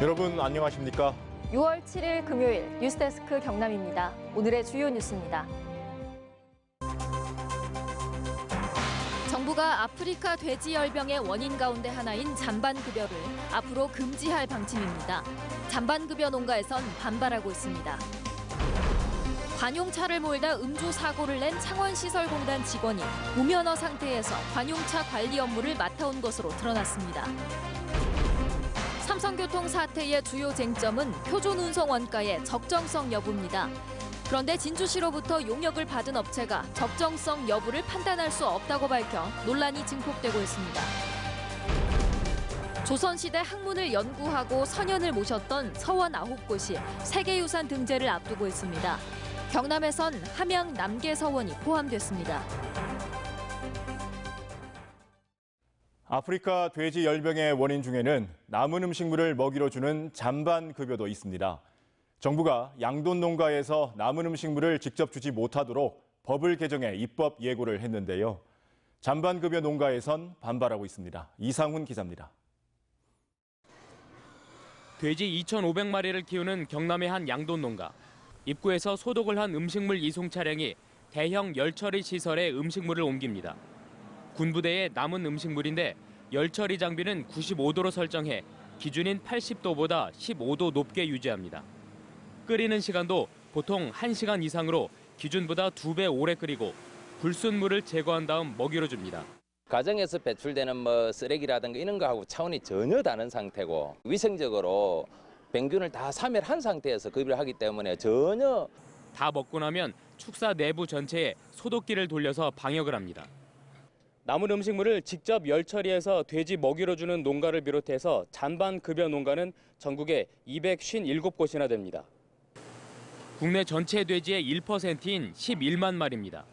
여러분 안녕하십니까? 6월 7일 금요일 뉴스데스크 경남입니다. 오늘의 주요 뉴스입니다. 정부가 아프리카 돼지열병의 원인 가운데 하나인 잔반급여를 앞으로 금지할 방침입니다. 잔반급여 농가에선 반발하고 있습니다. 관용차를 몰다 음주 사고를 낸 창원시설공단 직원이 무면허 상태에서 관용차 관리 업무를 맡아온 것으로 드러났습니다. 삼성교통 사태의 주요 쟁점은 표준운송 원가의 적정성 여부입니다. 그런데 진주시로부터 용역을 받은 업체가 적정성 여부를 판단할 수 없다고 밝혀 논란이 증폭되고 있습니다. 조선시대 학문을 연구하고 선연을 모셨던 서원 9곳이 세계유산 등재를 앞두고 있습니다. 경남에선 함양 남계서원이 포함됐습니다. 아프리카 돼지 열병의 원인 중에는 남은 음식물을 먹이로 주는 잔반급여도 있습니다. 정부가 양돈 농가에서 남은 음식물을 직접 주지 못하도록 법을 개정해 입법 예고를 했는데요. 잔반급여 농가에선 반발하고 있습니다. 이상훈 기자입니다. 돼지 2,500마리를 키우는 경남의 한 양돈 농가. 입구에서 소독을 한 음식물 이송 차량이 대형 열처리 시설에 음식물을 옮깁니다. 군부대의 남은 음식물인데 열처리 장비는 95도로 설정해 기준인 80도보다 15도 높게 유지합니다. 끓이는 시간도 보통 1시간 이상으로 기준보다 2배 오래 끓이고 불순물을 제거한 다음 먹이로 줍니다. 가정에서 배출되는 쓰레기라든가 이런 거하고 차원이 전혀 다른 상태고 위생적으로 병균을 다 사멸한 상태에서 급여를 하기 때문에 전혀 다 먹고 나면 축사 내부 전체에 소독기를 돌려서 방역을 합니다. 남은 음식물을 직접 열처리해서 돼지 먹이로 주는 농가를 비롯해서 잔반급여 농가는 전국에 257곳이나 됩니다. 국내 전체 돼지의 1%인 11만 마리입니다.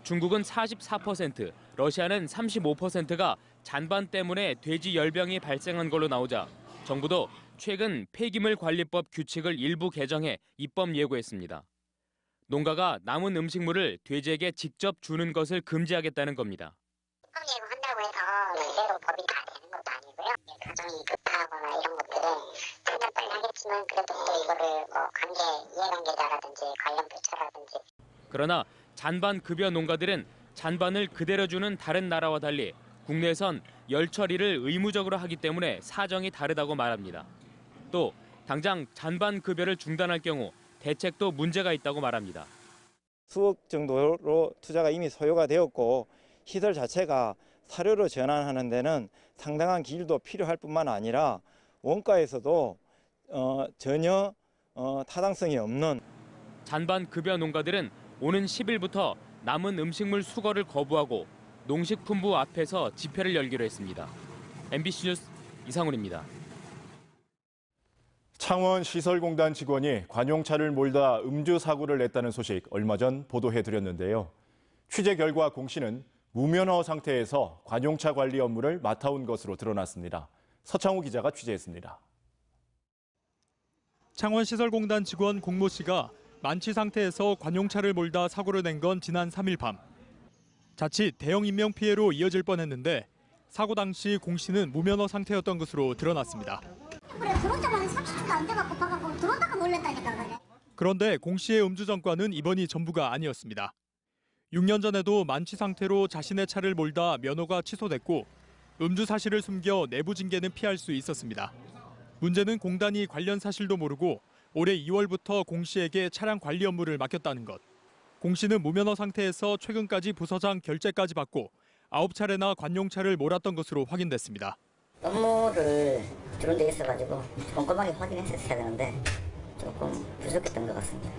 중국은 44%, 러시아는 35%가 잔반 때문에 돼지 열병이 발생한 걸로 나오자 정부도 최근 폐기물 관리법 규칙을 일부 개정해 입법 예고했습니다. 농가가 남은 음식물을 돼지에게 직접 주는 것을 금지하겠다는 겁니다. 입법 예고한다고 해서 이대로 법이 다 되는 것도 아니고요. 가정이 급하거나 이런 것들은 판단 빨리 하겠지만 그래도 또 이거를 관계 이해관계자라든지 관련 부처라든지. 그러나 잔반 급여 농가들은 잔반을 그대로 주는 다른 나라와 달리 국내에선 열처리를 의무적으로 하기 때문에 사정이 다르다고 말합니다. 또 당장 잔반 급여를 중단할 경우 대책도 문제가 있다고 말합니다. 수억 정도로 투자가 이미 소요가 되었고 시설 자체가 사료로 전환하는 데는 상당한 기일도 필요할 뿐만 아니라 원가에서도 전혀 타당성이 없는 잔반 급여 농가들은 오는 10일부터 남은 음식물 수거를 거부하고 농식품부 앞에서 집회를 열기로 했습니다. MBC 뉴스 이상훈입니다. 창원시설공단 직원이 관용차를 몰다 음주 사고를 냈다는 소식 얼마 전 보도해드렸는데요. 취재 결과 공 씨는 무면허 상태에서 관용차 관리 업무를 맡아온 것으로 드러났습니다. 서창우 기자가 취재했습니다. 창원시설공단 직원 공모 씨가 만취 상태에서 관용차를 몰다 사고를 낸 건 지난 3일 밤. 자칫 대형 인명피해로 이어질 뻔했는데 사고 당시 공 씨는 무면허 상태였던 것으로 드러났습니다. 그래 들어온 지만 30초도 안 돼갖고 봐갖고 들어온다가 놀랬다니까 그래. 그런데 공 씨의 음주 전과는 이번이 전부가 아니었습니다. 6년 전에도 만취 상태로 자신의 차를 몰다 면허가 취소됐고 음주 사실을 숨겨 내부 징계는 피할 수 있었습니다. 문제는 공단이 관련 사실도 모르고 올해 2월부터 공 씨에게 차량 관리 업무를 맡겼다는 것. 공 씨는 무면허 상태에서 최근까지 부서장 결재까지 받고 9차례나 관용차를 몰았던 것으로 확인됐습니다. 업무를 주는 데 있어가지고 꼼꼼하게 확인했었어야 되는데 조금 부족했던 것 같습니다.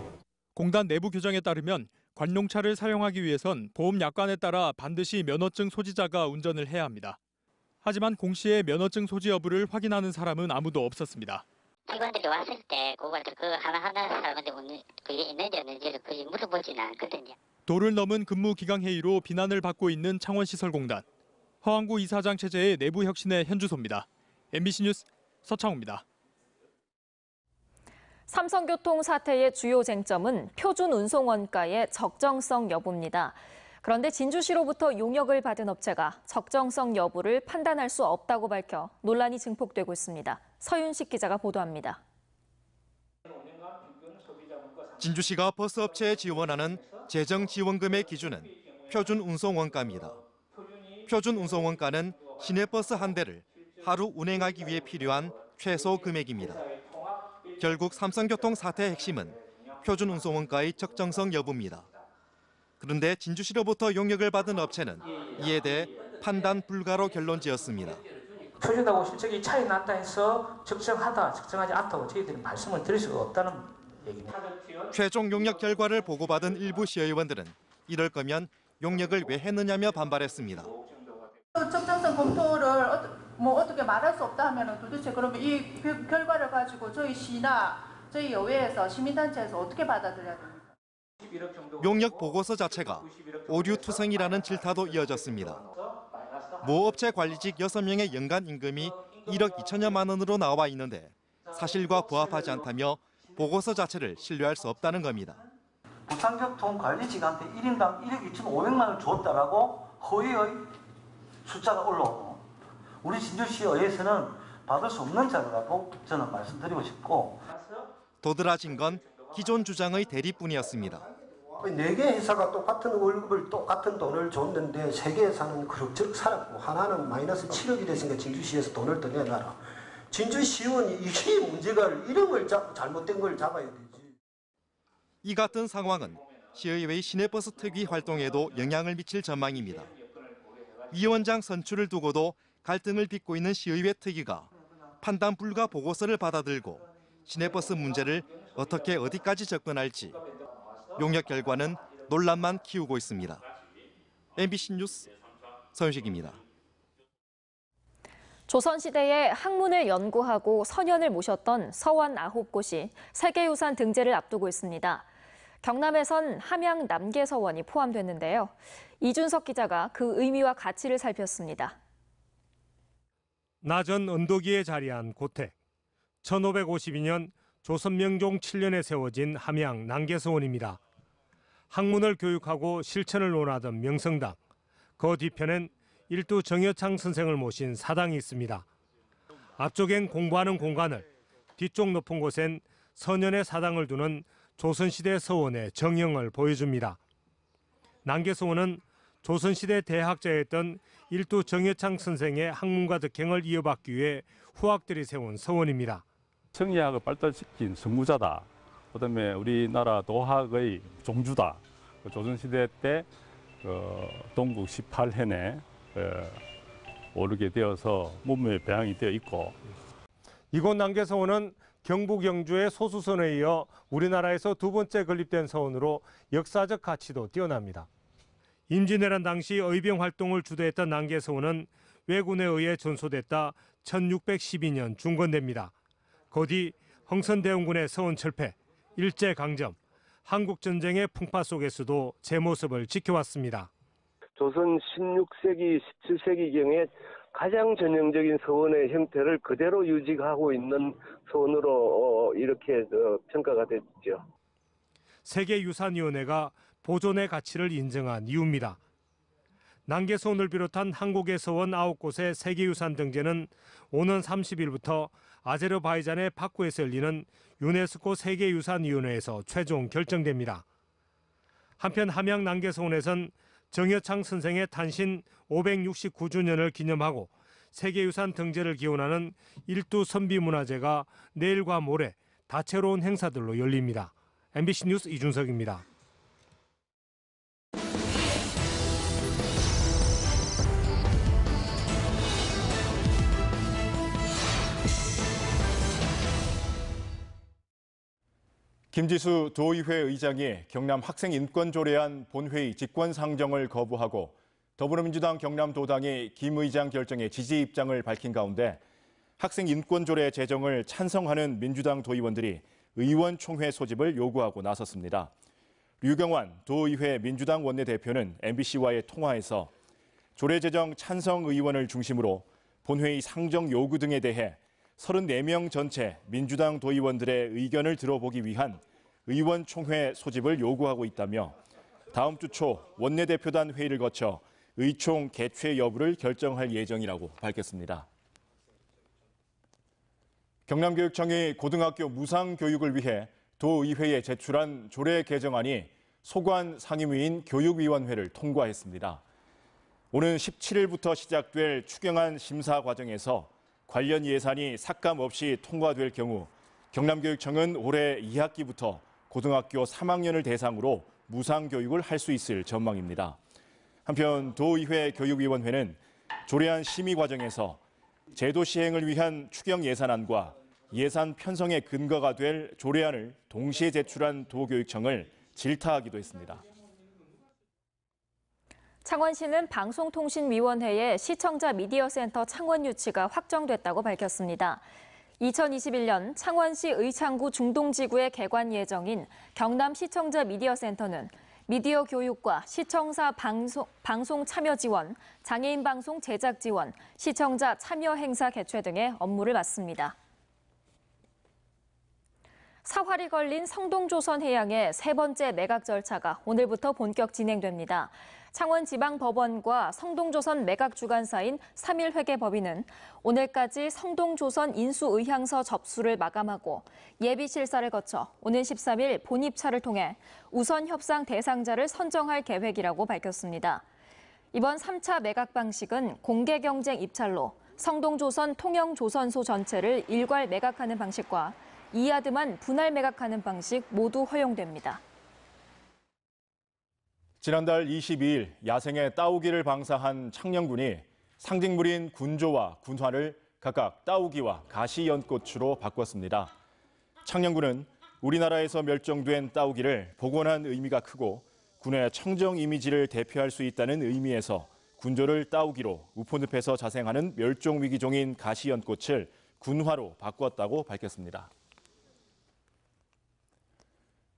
공단 내부 규정에 따르면 관용차를 사용하기 위해선 보험 약관에 따라 반드시 면허증 소지자가 운전을 해야 합니다. 하지만 공 씨의 면허증 소지 여부를 확인하는 사람은 아무도 없었습니다. 직원들이 왔을 때 그걸 하나하나 사람한테 그게 있는지 없는지를 물어보지는 않거든요. 도를 넘은 근무 기강 회의로 비난을 받고 있는 창원시설공단. 허한구 이사장 체제의 내부 혁신의 현주소입니다. MBC 뉴스 서창우입니다. 삼성교통 사태의 주요 쟁점은 표준 운송 원가의 적정성 여부입니다. 그런데 진주시로부터 용역을 받은 업체가 적정성 여부를 판단할 수 없다고 밝혀 논란이 증폭되고 있습니다. 서윤식 기자가 보도합니다. 진주시가 버스업체에 지원하는 재정 지원금의 기준은 표준 운송 원가입니다. 표준 운송 원가는 시내버스 한 대를 하루 운행하기 위해 필요한 최소 금액입니다. 결국 삼성교통 사태의 핵심은 표준 운송 원가의 적정성 여부입니다. 그런데 진주시로부터 용역을 받은 업체는 이에 대해 판단 불가로 결론지었습니다. 표준하고 실적이 차이 난다 해서 적정하다, 적정하지 않다고 저희들이 말씀을 드릴 수가 없다는 얘기입니다. 최종 용역 결과를 보고받은 일부 시의원들은 이럴 거면 용역을 왜 했느냐며 반발했습니다. 적정성 검토를 어떻게 말할 수 없다 하면 도대체 그러면 이 결과를 가지고 저희 시나 저희 여회에서 시민단체에서 어떻게 받아들여야 됩니까? 용역 보고서 자체가 오류투성이라는 질타도 이어졌습니다. 모 업체 관리직 6명의 연간 임금이 1억 2천여만 원으로 나와 있는데 사실과 부합하지 않다며 보고서 자체를 신뢰할 수 없다는 겁니다. 부산교통 관리직한테 1인당 1억 2,500만 원을 줬다라고 허위의 숫자가 올라오고 우리 진주시의회에서는 받을 수 없는 자료라고 저는 말씀드리고 싶고 도드라진 건 기존 주장의 대리뿐이었습니다. 4개 회사가 똑같은 월급을 똑같은 돈을 줬는데 3개 회사는 그럭저럭 살았고 하나는 마이너스 7억이 됐으니까 진주시에서 돈을 더 내놔라. 진주시의원이 이게 문제가 이런 걸 잘못된 걸 잡아야 되지. 이 같은 상황은 시의회의 시내버스 특위 활동에도 영향을 미칠 전망입니다. 위원장 선출을 두고도 갈등을 빚고 있는 시의회 특위가 판단 불가 보고서를 받아들고 시내버스 문제를 어떻게 어디까지 접근할지 용역 결과는 논란만 키우고 있습니다. MBC 뉴스 서윤식입니다. 조선시대에 학문을 연구하고 선현을 모셨던 서원 9곳이 세계유산 등재를 앞두고 있습니다. 경남에선 함양 남계서원이 포함됐는데요. 이준석 기자가 그 의미와 가치를 살폈습니다. 나전 언덕 위에 자리한 고택. 1552년 조선명종 7년에 세워진 함양 남계서원입니다. 학문을 교육하고 실천을 논하던 명성당. 그 뒤편엔 일두 정여창 선생을 모신 사당이 있습니다. 앞쪽엔 공부하는 공간을, 뒤쪽 높은 곳엔 선현의 사당을 두는 조선시대 서원의 정형을 보여줍니다. 남계서원은 조선시대 대학자였던 일두 정여창 선생의 학문과 덕행을 이어받기 위해 후학들이 세운 서원입니다. 성리학을 발달시킨 선구자다. 그다음에 우리나라 도학의 종주다. 조선시대 때 동국 18현에 오르게 되어서 문무에 배양이 되어 있고 이곳 남계서원은 경북 영주의 소수선에 이어 우리나라에서 두 번째 건립된 서원으로 역사적 가치도 뛰어납니다. 임진왜란 당시 의병 활동을 주도했던 남계서원은 왜군에 의해 전소됐다 1612년 중건됩니다. 그 뒤 흥선대원군의 서원 철폐, 일제강점, 한국전쟁의 풍파 속에서도 제 모습을 지켜왔습니다. 조선 16세기, 17세기경에 가장 전형적인 서원의 형태를 그대로 유지하고 있는 서원으로 이렇게 평가가 됐죠. 세계유산위원회가 보존의 가치를 인정한 이유입니다. 남계서원을 비롯한 한국의 서원 9곳의 세계유산 등재는 오는 30일부터 아제르바이잔의 바쿠에서 열리는 유네스코 세계유산위원회에서 최종 결정됩니다. 한편 함양 남계서원에선 정여창 선생의 탄신 569주년을 기념하고 세계유산 등재를 기원하는 일두 선비문화제가 내일과 모레 다채로운 행사들로 열립니다. MBC 뉴스 이준석입니다. 김지수 도의회 의장이 경남 학생 인권 조례안 본회의 직권 상정을 거부하고 더불어민주당 경남도당이 김 의장 결정에 지지 입장을 밝힌 가운데 학생 인권 조례 제정을 찬성하는 민주당 도의원들이 의원총회 소집을 요구하고 나섰습니다. 류경환 도의회 민주당 원내대표는 MBC와의 통화에서 조례 제정 찬성 의원을 중심으로 본회의 상정 요구 등에 대해 34명 전체 민주당 도의원들의 의견을 들어보기 위한 의원총회 소집을 요구하고 있다며 다음 주 초 원내대표단 회의를 거쳐 의총 개최 여부를 결정할 예정이라고 밝혔습니다. 경남교육청이 고등학교 무상교육을 위해 도의회에 제출한 조례 개정안이 소관 상임위인 교육위원회를 통과했습니다. 오는 17일부터 시작될 추경안 심사 과정에서 관련 예산이 삭감 없이 통과될 경우 경남교육청은 올해 2학기부터 고등학교 3학년을 대상으로 무상교육을 할 수 있을 전망입니다. 한편 도의회 교육위원회는 조례안 심의 과정에서 제도 시행을 위한 추경 예산안과 예산 편성의 근거가 될 조례안을 동시에 제출한 도교육청을 질타하기도 했습니다. 창원시는 방송통신위원회에 시청자 미디어센터 창원 유치가 확정됐다고 밝혔습니다. 2021년 창원시 의창구 중동지구의 개관 예정인 경남 시청자 미디어센터는 미디어 교육과 시청자 방송 참여 지원, 장애인 방송 제작 지원, 시청자 참여 행사 개최 등의 업무를 맡습니다. 사활이 걸린 성동조선해양의 세 번째 매각 절차가 오늘부터 본격 진행됩니다. 창원지방법원과 성동조선 매각주관사인 3.1회계법인은 오늘까지 성동조선 인수의향서 접수를 마감하고 예비실사를 거쳐 오는 13일 본입차를 통해 우선 협상 대상자를 선정할 계획이라고 밝혔습니다. 이번 3차 매각 방식은 공개 경쟁 입찰로 성동조선 통영조선소 전체를 일괄 매각하는 방식과 이하드만 분할 매각하는 방식 모두 허용됩니다. 지난달 22일 야생의 따오기를 방사한 창녕군이 상징물인 군조와 군화를 각각 따오기와 가시연꽃으로 바꿨습니다. 창녕군은 우리나라에서 멸종된 따오기를 복원한 의미가 크고 군의 청정 이미지를 대표할 수 있다는 의미에서 군조를 따오기로 우포늪에서 자생하는 멸종위기종인 가시연꽃을 군화로 바꿨다고 밝혔습니다.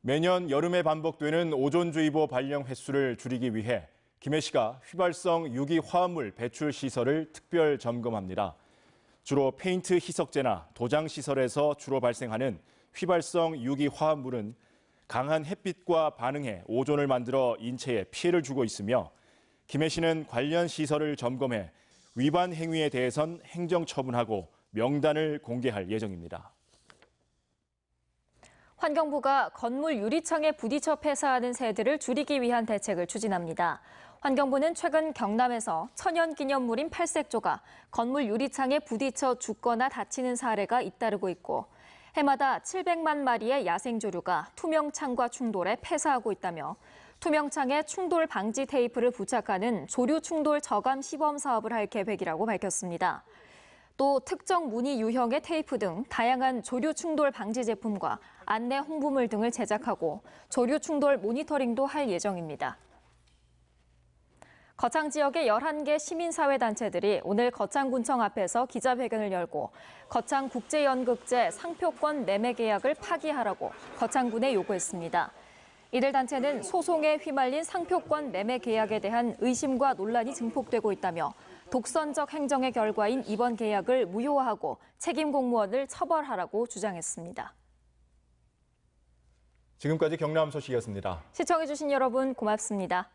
매년 여름에 반복되는 오존주의보 발령 횟수를 줄이기 위해 김해시가 휘발성 유기 화합물 배출 시설을 특별 점검합니다. 주로 페인트 희석제나 도장 시설에서 주로 발생하는 휘발성 유기 화합물은 강한 햇빛과 반응해 오존을 만들어 인체에 피해를 주고 있으며 김해시는 관련 시설을 점검해 위반 행위에 대해선 행정처분하고 명단을 공개할 예정입니다. 환경부가 건물 유리창에 부딪혀 폐사하는 새들을 줄이기 위한 대책을 추진합니다. 환경부는 최근 경남에서 천연기념물인 팔색조가 건물 유리창에 부딪혀 죽거나 다치는 사례가 잇따르고 있고 해마다 700만 마리의 야생조류가 투명창과 충돌해 폐사하고 있다며 투명창에 충돌 방지 테이프를 부착하는 조류 충돌 저감 시범 사업을 할 계획이라고 밝혔습니다. 또 특정 무늬 유형의 테이프 등 다양한 조류 충돌 방지 제품과 안내 홍보물 등을 제작하고 조류 충돌 모니터링도 할 예정입니다. 거창 지역의 11개 시민사회단체들이 오늘 거창군청 앞에서 기자회견을 열고 거창국제연극제 상표권 매매 계약을 파기하라고 거창군에 요구했습니다. 이들 단체는 소송에 휘말린 상표권 매매 계약에 대한 의심과 논란이 증폭되고 있다며 독선적 행정의 결과인 이번 계약을 무효화하고 책임 공무원을 처벌하라고 주장했습니다. 지금까지 경남 소식이었습니다. 시청해주신 여러분 고맙습니다.